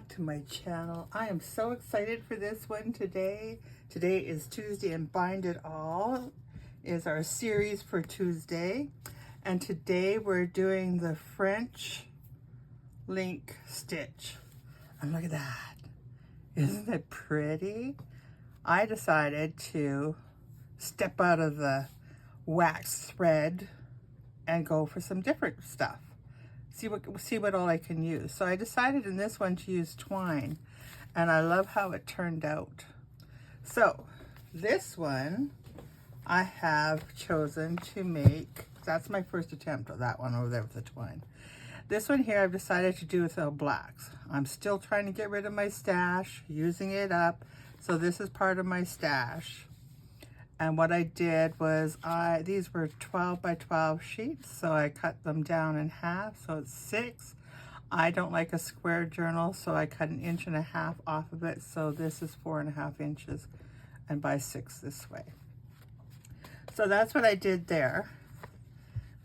to my channel. I am so excited for this one today. Today is Tuesday and Bind It All is our series for Tuesday. And today we're doing the French link stitch. And look at that. Isn't it pretty? I decided to step out of the wax thread and go for some different stuff. See what all I can use. So I decided in this one to use twine, and I love how it turned out. So this one I have chosen to make, that's my first attempt of that one over there with the twine. This one here I've decided to do without blacks. I'm still trying to get rid of my stash, using it up. So this is part of my stash. And what I did was, these were 12 by 12 sheets, so I cut them down in half, so it's 6. I don't like a square journal, so I cut 1.5 inches off of it, so this is 4.5 inches, and by 6 this way. So that's what I did there.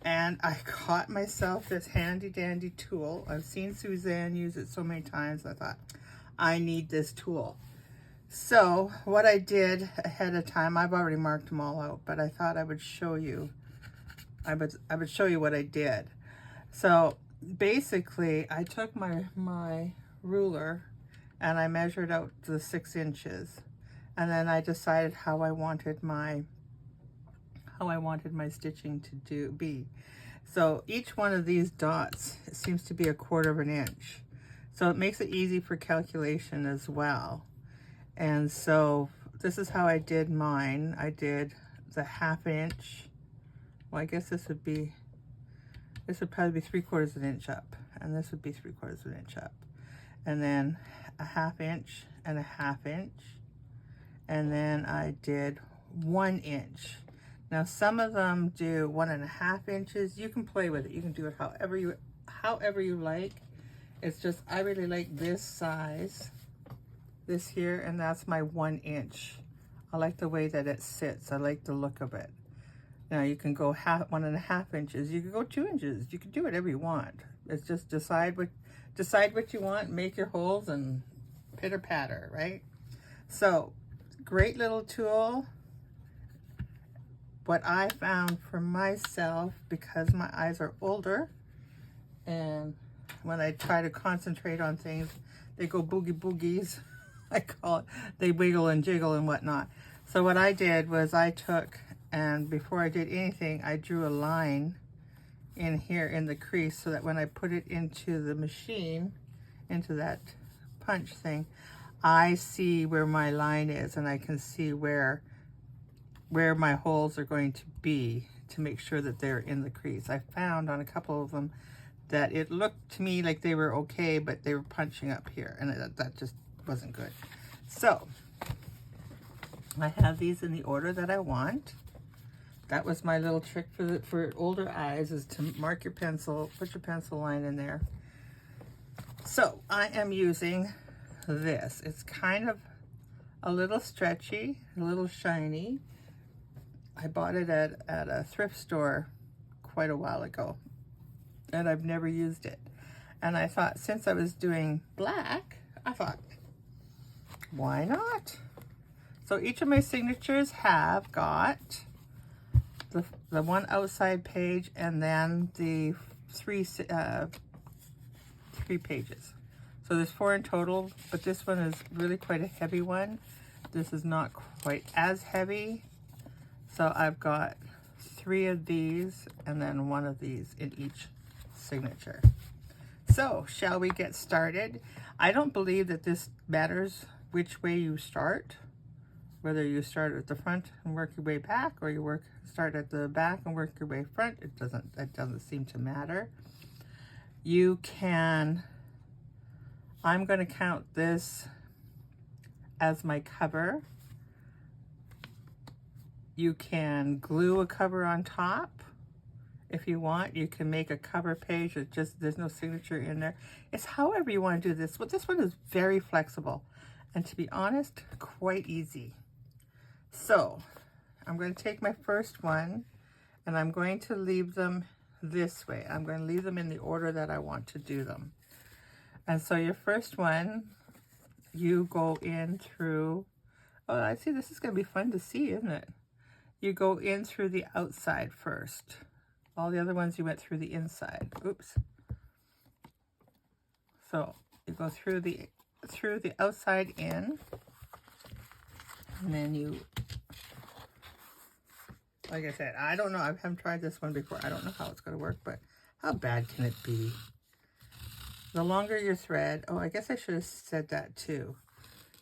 And I got myself this handy dandy tool. I've seen Suzanne use it so many times, I thought, I need this tool. So what I did ahead of time, I've already marked them all out, but I thought I would show you, I would show you what I did. So basically I took my ruler and I measured out the 6 inches, and then I decided how I wanted my stitching to be. So each one of these dots seems to be 1/4 inch. So it makes it easy for calculation as well. And so this is how I did mine. I did the 1/2 inch. Well, I guess this would probably be 3/4 inch up, and this would be 3/4 inch up. And then a 1/2 inch and a 1/2 inch. And then I did 1 inch. Now some of them do 1.5 inches. You can play with it. You can do it however you like. It's just, I really like this size. This here, and that's my 1 inch. I like the way that it sits. I like the look of it. Now you can go 1.5 inches. You can go 2 inches. You can do whatever you want. It's just decide what you want, make your holes, and pitter patter, right? So great little tool. What I found for myself, because my eyes are older, and when I try to concentrate on things, they go boogies. I call it, they wiggle and jiggle and whatnot. So what I did was I took, and before I did anything, I drew a line in here in the crease, so that when I put it into the machine, into that punch thing, I see where my line is, and I can see where my holes are going to be to make sure that they're in the crease. I found on a couple of them that it looked to me like they were okay, but they were punching up here, and that just wasn't good. So I have these in the order that I want. That was my little trick for older eyes, is to mark your pencil, put your pencil line in there. So I am using this. It's kind of a little stretchy, a little shiny. I bought it at a thrift store quite a while ago, and I've never used it. And I thought, since I was doing black, I thought, why not? So each of my signatures have got the one outside page, and then the three pages. So there's 4 in total, but this one is really quite a heavy one. This is not quite as heavy. So I've got 3 of these and then 1 of these in each signature. So shall we get started? I don't believe that this matters which way you start, whether you start at the front and work your way back, or you start at the back and work your way front. It doesn't seem to matter. You can, I'm going to count this as my cover. You can glue a cover on top if you want. You can make a cover page that just, there's no signature in there. It's however you want to do this. But this one is very flexible, and to be honest, quite easy. So I'm going to take my first one, and I'm going to leave them this way. I'm going to leave them in the order that I want to do them. And so your first one, you go in through, oh, I see, this is going to be fun to see, isn't it? You go in through the outside first. All the other ones you went through the inside. Oops. So you go through the outside in, and then you, like I said, I don't know, I haven't tried this one before. I don't know how it's going to work, but how bad can it be? The longer your thread, oh, I guess I should have said that too.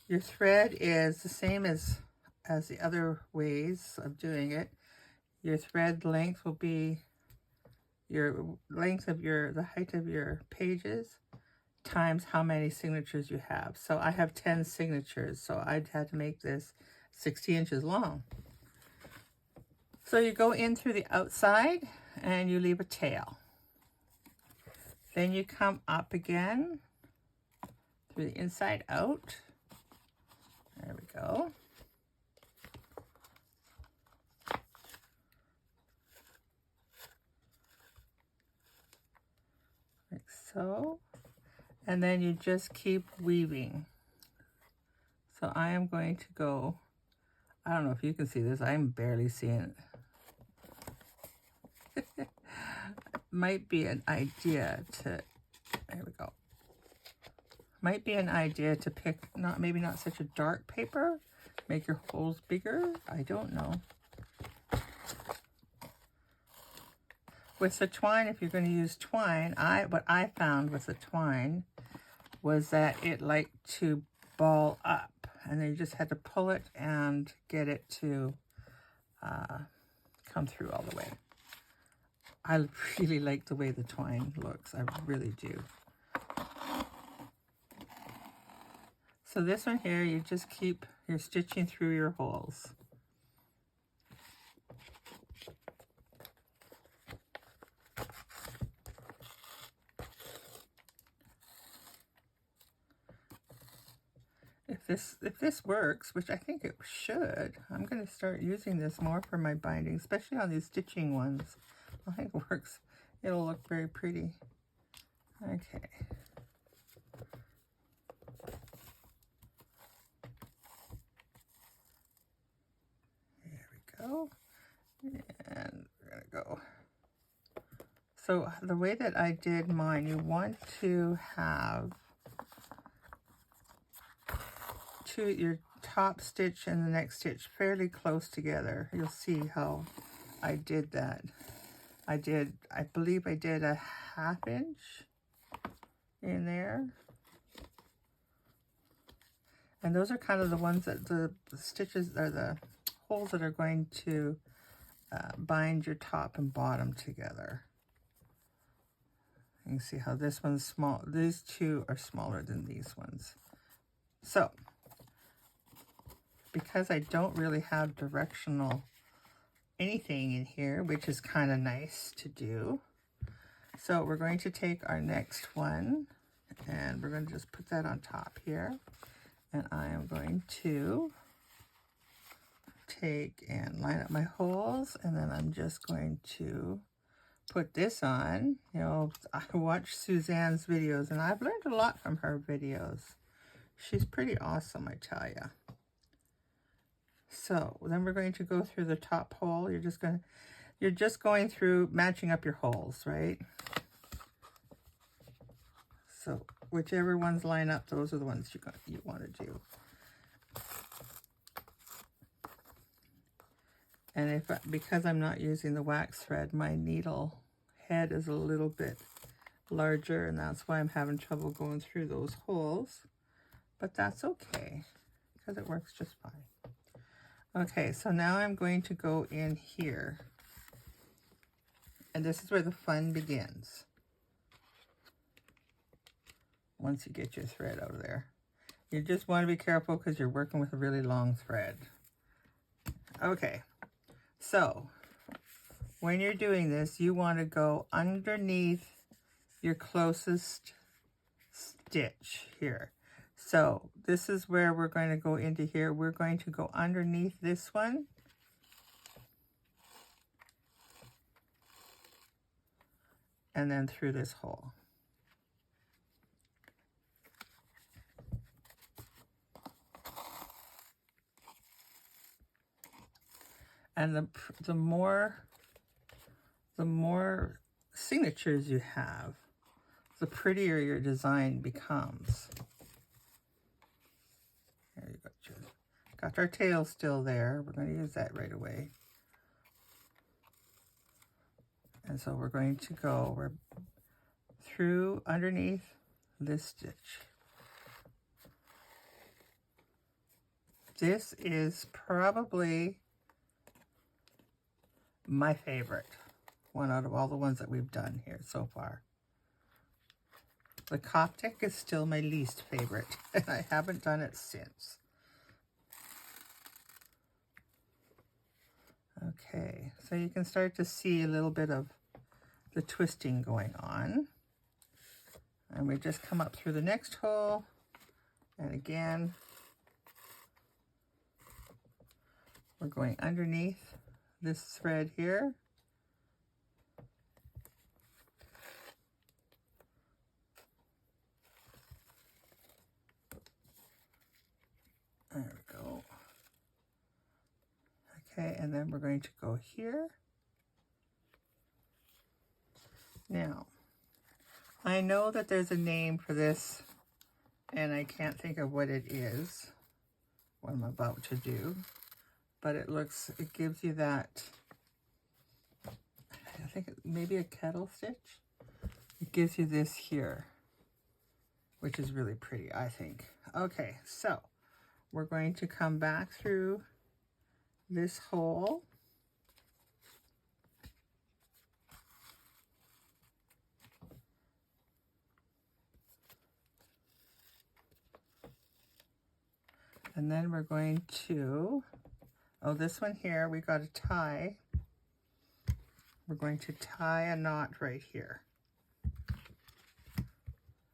Your thread is the same as the other ways of doing it. Your thread length will be your length of the height of your pages times how many signatures you have. So I have 10 signatures, so I'd had to make this 60 inches long. So you go in through the outside and you leave a tail. Then you come up again through the inside out. There we go. Like so. And then you just keep weaving. So I am going to go, I don't know if you can see this, I'm barely seeing it. Might be an idea to, there we go. Might be an idea to pick, maybe not such a dark paper, make your holes bigger, I don't know. With the twine, if you're going to use twine, what I found with the twine was that it liked to ball up, and then you just had to pull it and get it to come through all the way. I really like the way the twine looks, I really do. So this one here, you just keep, you're stitching through your holes. If this works, which I think it should, I'm going to start using this more for my binding, especially on these stitching ones. I think it works. It'll look very pretty. Okay. There we go. And we're going to go. So the way that I did mine, you want to have your top stitch and the next stitch fairly close together. You'll see how I did that. I believe I did a 1/2 inch in there. And those are kind of the ones that the stitches are the holes that are going to bind your top and bottom together. You can see how this one's small. These two are smaller than these ones. So, because I don't really have directional anything in here, which is kind of nice to do. So we're going to take our next one and we're going to just put that on top here. And I am going to take and line up my holes, and then I'm just going to put this on. You know, I watch Suzanne's videos and I've learned a lot from her videos. She's pretty awesome, I tell you. So then we're going to go through the top hole. You're just going through matching up your holes, right? So whichever ones line up, those are the ones you want to do. And because I'm not using the wax thread, my needle head is a little bit larger, and that's why I'm having trouble going through those holes. But that's okay, because it works just fine. Okay, so now I'm going to go in here. And this is where the fun begins. Once you get your thread out of there. You just want to be careful because you're working with a really long thread. Okay, so when you're doing this, you want to go underneath your closest stitch here. So this is where we're going to go into here. We're going to go underneath this one. And then through this hole. And the more signatures you have, the prettier your design becomes. There you go. Got our tail still there. We're going to use that right away. And so we're going to go through underneath this stitch. This is probably my favorite one out of all the ones that we've done here so far. The Coptic is still my least favorite, and I haven't done it since. Okay, so you can start to see a little bit of the twisting going on. And we just come up through the next hole, and again, we're going underneath this thread here. There we go. Okay, and then we're going to go here. Now, I know that there's a name for this, and I can't think of what it is, what I'm about to do, but it gives you that, I think maybe a kettle stitch. It gives you this here, which is really pretty, I think. Okay, so we're going to come back through this hole. And then we're going to, this one here, we got to tie. We're going to tie a knot right here.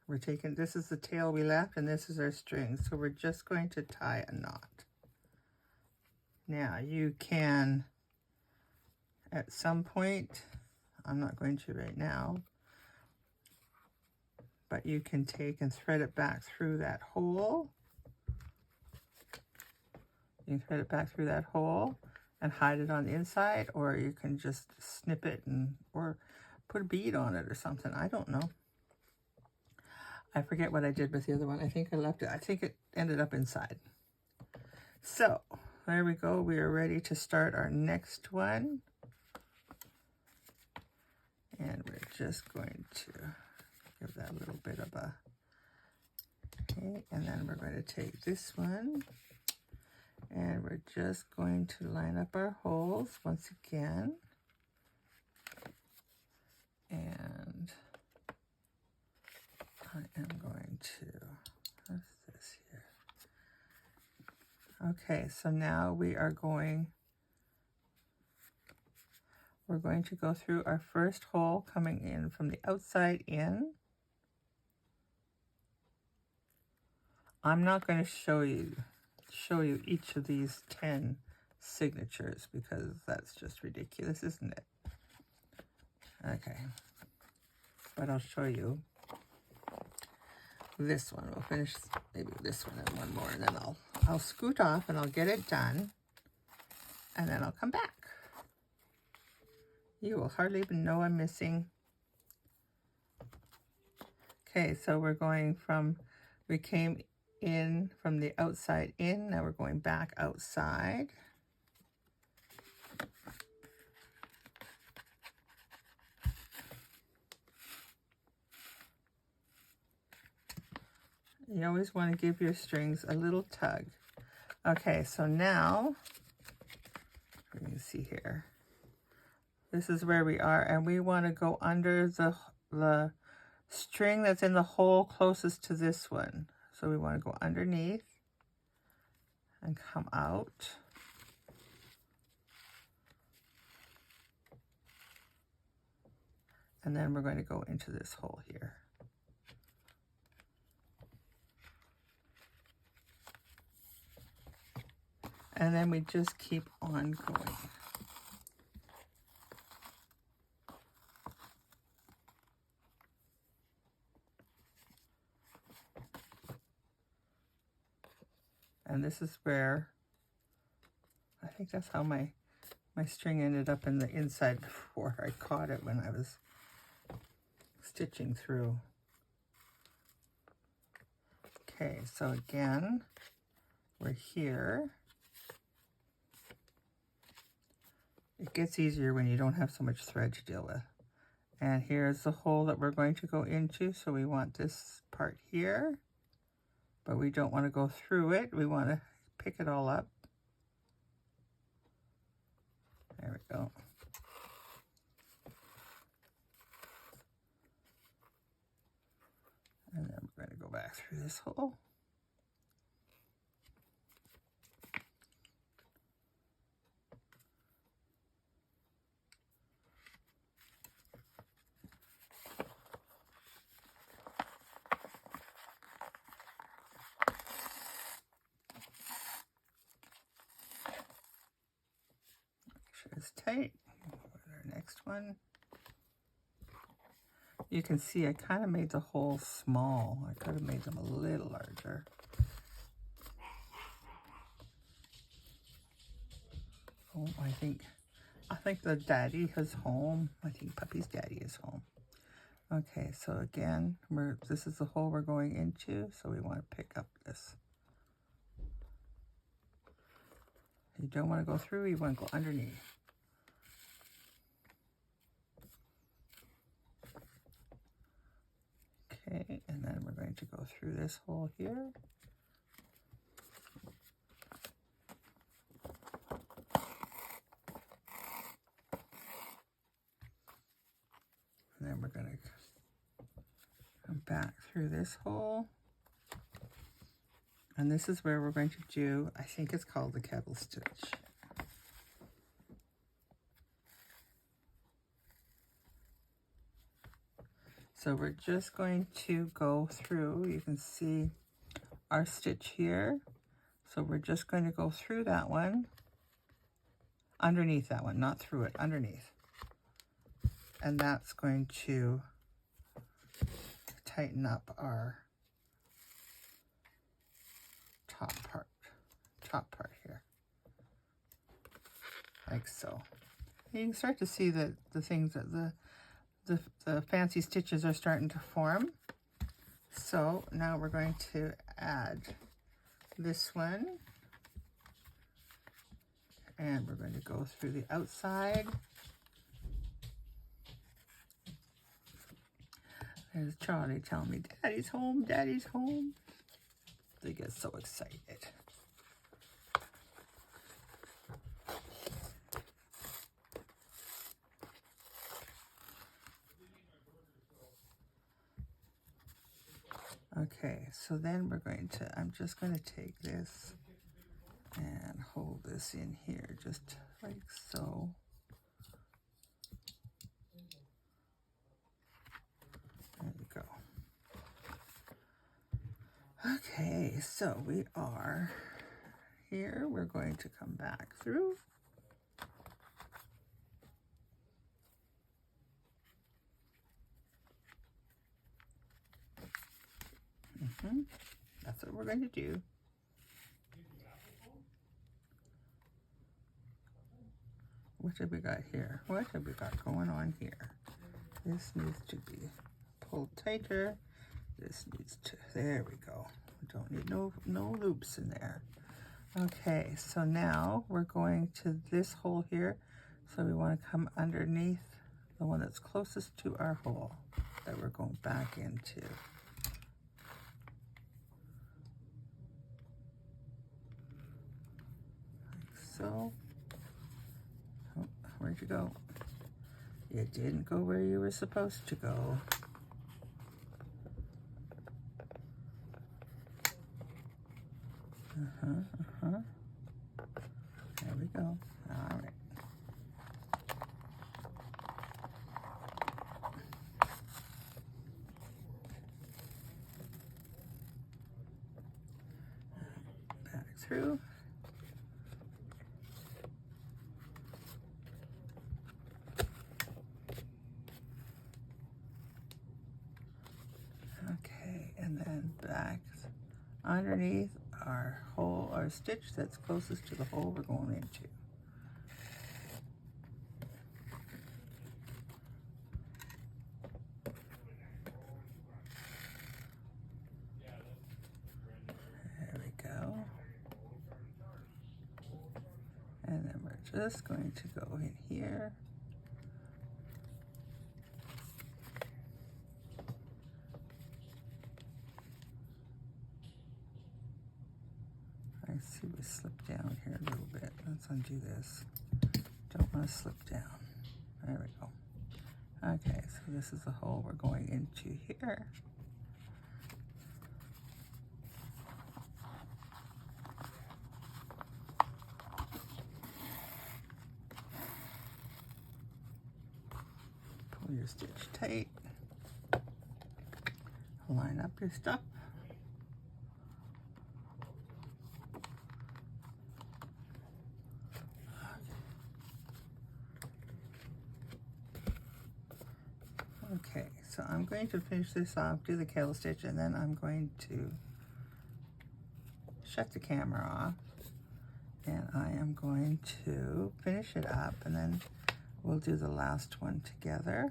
We're taking, this is the tail we left, and this is our string. So we're just going to tie a knot. Now you can, at some point, I'm not going to right now, but you can take and thread it back through that hole. You can thread it back through that hole and hide it on the inside, or you can just snip it or put a bead on it or something. I don't know. I forget what I did with the other one. I think I left it. I think it ended up inside. So there we go. We are ready to start our next one. And we're just going to give that a little bit of a, okay, and then we're going to take this one, and we're just going to line up our holes once again. And I am going to, what's this here? Okay, so now we're going to go through our first hole coming in from the outside in. I'm not going to show you each of these 10 signatures because that's just ridiculous, isn't it? Okay, but I'll show you this one. We'll finish maybe this one and one more, and then I'll scoot off and I'll get it done, and then I'll come back. You will hardly even know I'm missing. Okay, so we're going from, we came in from the outside in, now we're going back outside. You always want to give your strings a little tug. Okay, so now, you can see here, this is where we are, and we want to go under the string that's in the hole closest to this one. So we want to go underneath and come out. And then we're going to go into this hole here. And then we just keep on going. And this is where, I think that's how my My string ended up in the inside before I caught it when I was stitching through. Okay, so again, we're here. It gets easier when you don't have so much thread to deal with. And here's the hole that we're going to go into. So we want this part here, but we don't want to go through it. We want to pick it all up. There we go. And then we're going to go back through this hole. It's tight. Our next one. You can see I kind of made the hole small. I could have made them a little larger. Oh, I think the daddy is home. I think Puppy's daddy is home. Okay, so again, this is the hole we're going into, so we want to pick up this. You don't want to go through, you want to go underneath. Okay, and then we're going to go through this hole here. And then we're going to come back through this hole. And this is where we're going to do, I think it's called the kettle stitch. So we're just going to go through, you can see our stitch here. So we're just going to go through that one, underneath that one, not through it, underneath. And that's going to tighten up our top part here, like so. You can start to see that the things that the fancy stitches are starting to form. So now we're going to add this one, and we're going to go through the outside. There's Charlie telling me, Daddy's home, Daddy's home. They get so excited. Okay, so then we're going to, I'm just going to take this and hold this in here, just like so. There you go. Okay, so we are here. We're going to come back through. That's what we're going to do. What have we got here? What have we got going on here? This needs to be pulled tighter. This needs to, there we go. We don't need no loops in there. Okay, so now we're going to this hole here. So we want to come underneath the one that's closest to our hole that we're going back into. So, oh, where'd you go? You didn't go where you were supposed to go. There we go. All right. Back through. Okay, and then back underneath our hole, our stitch that's closest to the hole we're going into. And then we're just going to go in here. I see we slipped down here a little bit. Let's undo this. Don't want to slip down. There we go. Okay, so this is the hole we're going into here. Pull your stitch tight. Line up your stuff. Okay, so I'm going to finish this off, do the kettle stitch, and then I'm going to shut the camera off, and I am going to finish it up, and then we'll do the last one together.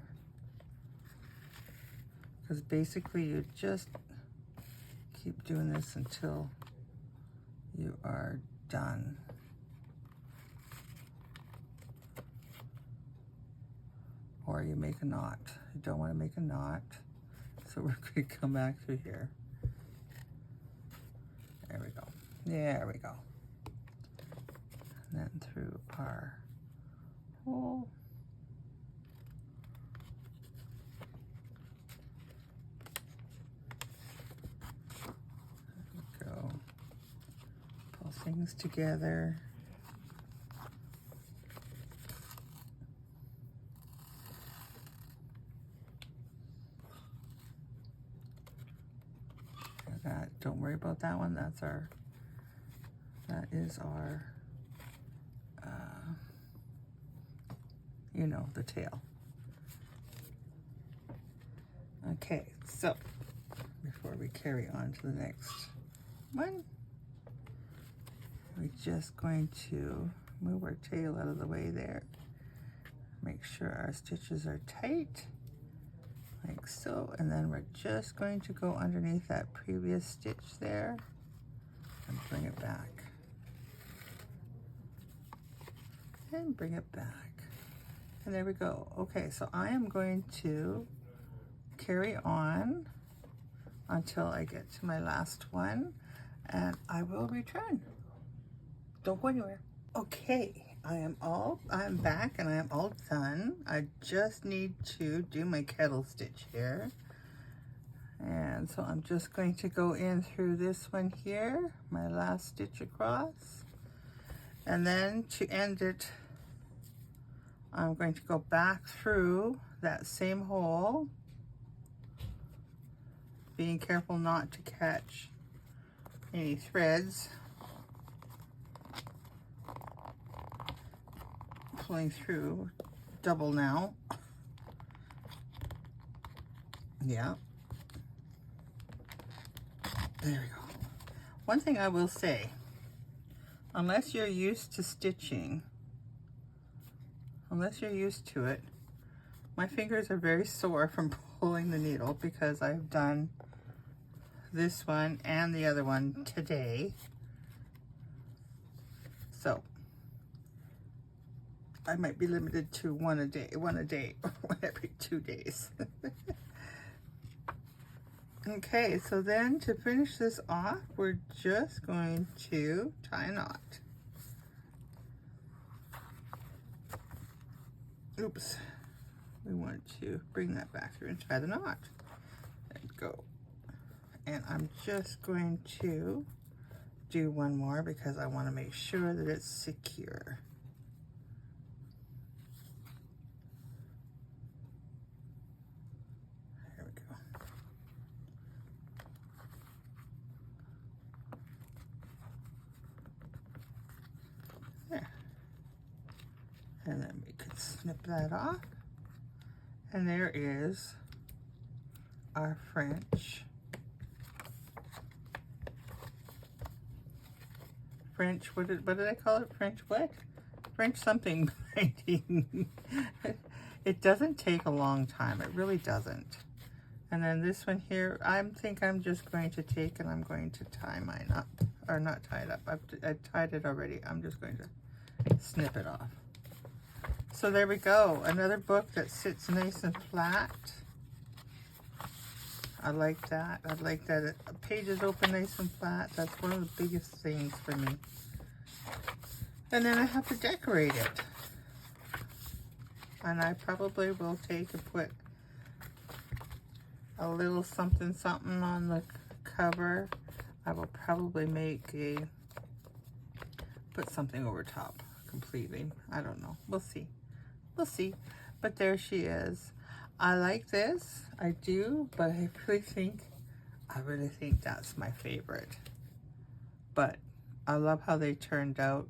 Because basically you just keep doing this until you are done. Or you make a knot. You don't want to make a knot, so we're going to come back through here. There we go. There we go. And then through our hole. There we go. Pull things together. Don't worry about that one. That is our, you know, the tail. Okay, so before we carry on to the next one, we're just going to move our tail out of the way there. Make sure our stitches are tight. Like so, and then we're just going to go underneath that previous stitch there and bring it back. And bring it back. And there we go. Okay, so I am going to carry on until I get to my last one, and I will return. Don't go anywhere. Okay. I'm back and I am all done. I just need to do my kettle stitch here. And so I'm just going to go in through this one here, my last stitch across. And then to end it, I'm going to go back through that same hole, being careful not to catch any threads. Pulling through double now. Yeah. There we go. One thing I will say, unless you're used to stitching, unless you're used to it, my fingers are very sore from pulling the needle because I've done this one and the other one today. So I might be limited to one a day, or one every 2 days. Okay, so then to finish this off, we're just going to tie a knot. Oops, we want to bring that back through and tie the knot. There we go. And I'm just going to do one more because I want to make sure that it's secure. And then we could snip that off. And there is our French what did I call it? French what? French something binding. It doesn't take a long time. It really doesn't. And then this one here, I think I'm just going to take and I'm going to tie mine up. Or not tie it up. I tied it already. I'm just going to snip it off. So there we go. Another book that sits nice and flat. I like that. I like that the pages open nice and flat. That's one of the biggest things for me. And then I have to decorate it. And I probably will take and put a little something something on the cover. I will probably put something over top completely. I don't know. We'll see. We'll see. But there she is. I like this. I do, but I really think that's my favorite. But I love how they turned out.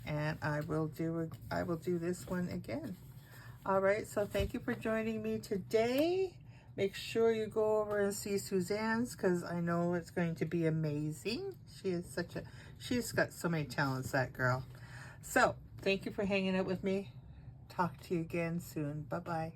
And I will do this one again. All right, so thank you for joining me today. Make sure you go over and see Suzanne's, because I know it's going to be amazing. She's got so many talents, that girl. So thank you for hanging out with me. Talk to you again soon. Bye-bye.